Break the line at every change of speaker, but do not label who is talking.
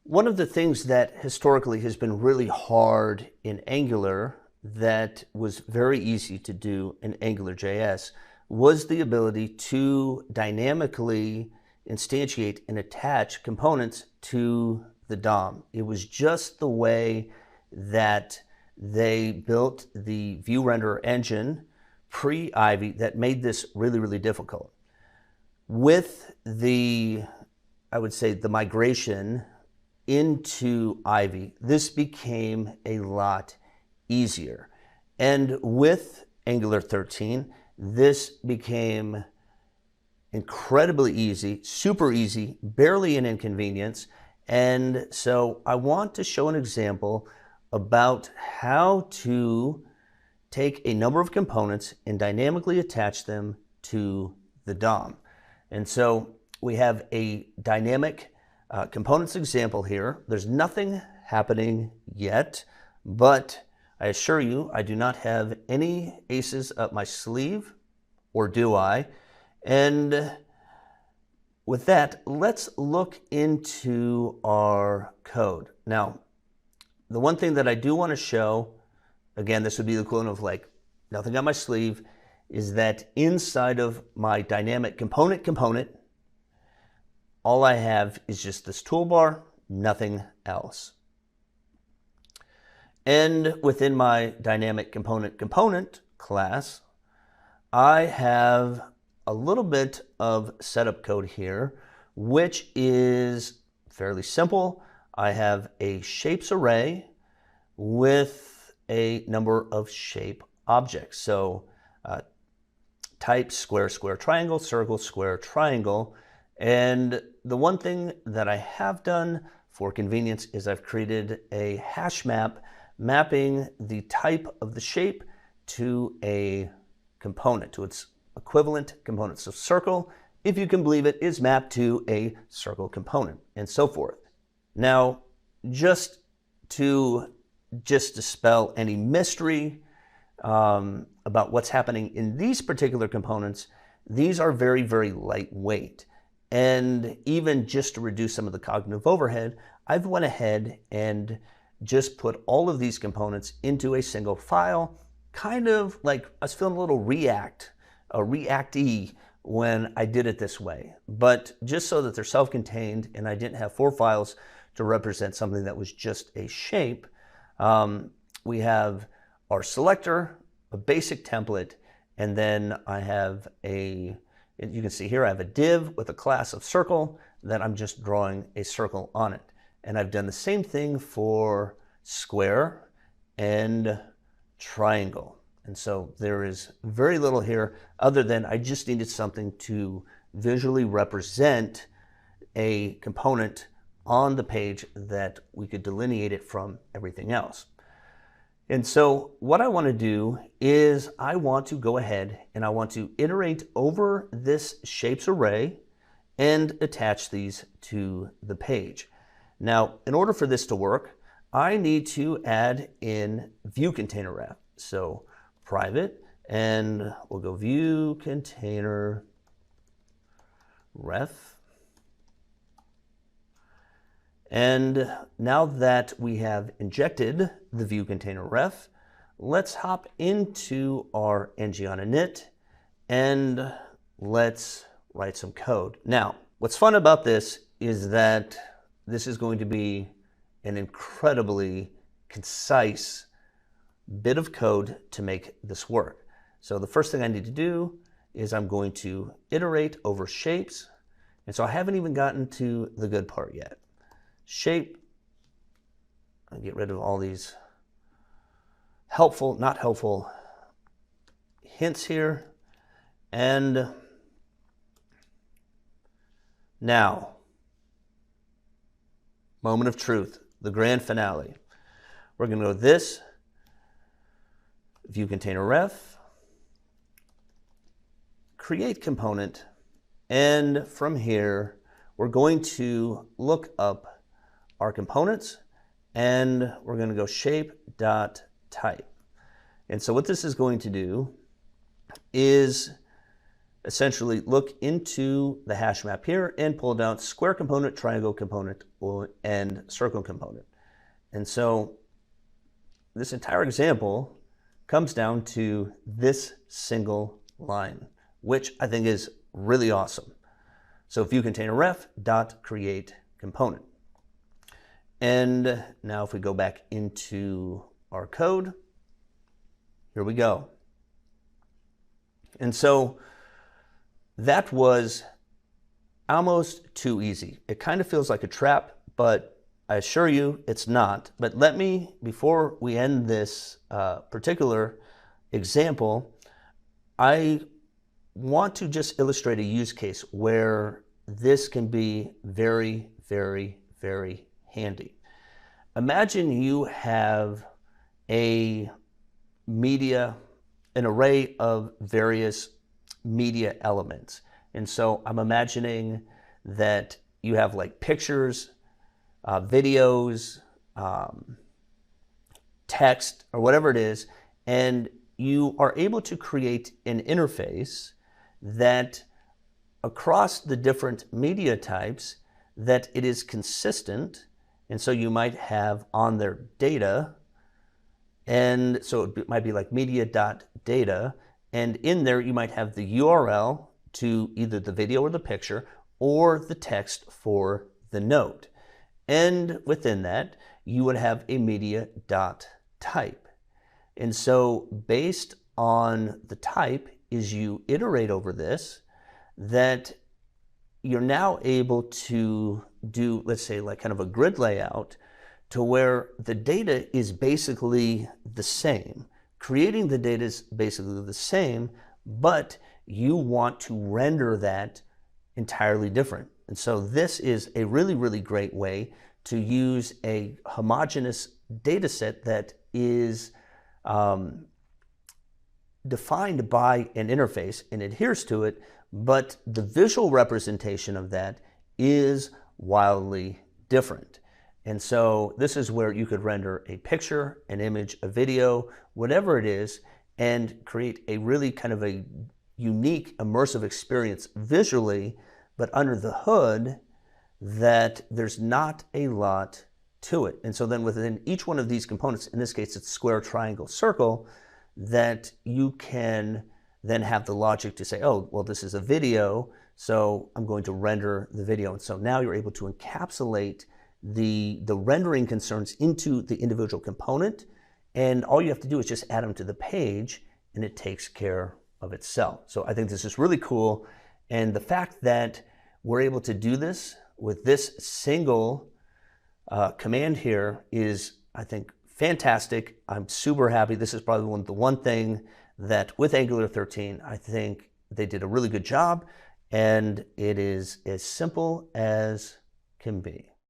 One of the things that historically has been really hard in Angular that was very easy to do in AngularJS was the ability to dynamically instantiate and attach components to the DOM. It was just the way that they built the view renderer engine pre-Ivy that made this really, really difficult. With I would say, the migration into Ivy, this became a lot easier. And with Angular 13, this became incredibly easy, super easy, barely an inconvenience. And so I want to show an example about how to take a number of components and dynamically attach them to the DOM. And so we have a dynamic components example here. There's nothing happening yet, but I assure you I do not have any aces up my sleeve, or do I? And with that, let's look into our code. Now, the one thing that I do want to show, again, this would be the equivalent of like nothing on my sleeve, is that inside of my dynamic component, all I have is just this toolbar, nothing else. And within my dynamic component class, I have a little bit of setup code here, which is fairly simple. I have a shapes array with a number of shape objects. So type square, square, triangle, circle, square, triangle. And the one thing that I have done for convenience is I've created a hash map mapping the type of the shape to a component, to its equivalent component. So circle, if you can believe it, is mapped to a circle component, and so forth. Now, just to dispel any mystery about what's happening in these particular components, these are very, very lightweight. And even just to reduce some of the cognitive overhead, I've went ahead and just put all of these components into a single file, kind of like I was feeling a little React-y when I did it this way. But just so that they're self-contained and I didn't have 4 files to represent something that was just a shape, we have our selector, a basic template, and then I have you can see here I have a div with a class of circle that I'm just drawing a circle on it. And I've done the same thing for square and triangle. And so there is very little here other than I just needed something to visually represent a component on the page that we could delineate it from everything else. And so what I want to do is I want to go ahead and I want to iterate over this shapes array and attach these to the page. Now, in order for this to work, I need to add in view container ref. So private, and we'll go view container ref. And now that we have injected the view container ref, let's hop into our ng on init and let's write some code. Now, what's fun about this is that this is going to be an incredibly concise bit of code to make this work. So the first thing I need to do is I'm going to iterate over shapes. And so I haven't even gotten to the good part yet. Shape, I'll get rid of all these helpful, not helpful hints here. And now, moment of truth, the grand finale. We're going to go this, view container ref, create component, and from here, we're going to look up our components, and we're going to go shape.type. And so what this is going to do is essentially look into the hash map here and pull down square component, triangle component, and circle component. And so this entire example comes down to this single line, which I think is really awesome. So view container ref dot create component. And now if we go back into our code, here we go. And so that was almost too easy. It kind of feels like a trap, but I assure you it's not. But let me, before we end this particular example, I want to just illustrate a use case where this can be very, very, very handy. Imagine you have an array of various media elements. And so I'm imagining that you have like pictures, videos, text, or whatever it is, and you are able to create an interface that across the different media types that it is consistent. And so you might have on their data, and so it might be like media.data, and in there you might have the URL to either the video or the picture or the text for the note. And within that, you would have a media.type. And so based on the type, as you iterate over this, that you're now able to do, let's say, like kind of a grid layout to where the data is basically the same. Creating the data is basically the same, but you want to render that entirely different. And so this is a really, really great way to use a homogeneous data set that is defined by an interface and adheres to it, but the visual representation of that is wildly different. And so this is where you could render a picture, an image, a video, whatever it is, and create a really kind of a unique immersive experience visually, but under the hood that there's not a lot to it. And so then within each one of these components, in this case it's square, triangle, circle, that you can then have the logic to say, oh, well, this is a video, so I'm going to render the video. And so now you're able to encapsulate the rendering concerns into the individual component, and all you have to do is just add them to the page and it takes care of itself. So I think this is really cool, and the fact that we're able to do this with this single command here is, I think, fantastic. I'm super happy. This is probably the one thing that with Angular 13, I think they did a really good job, and it is as simple as can be.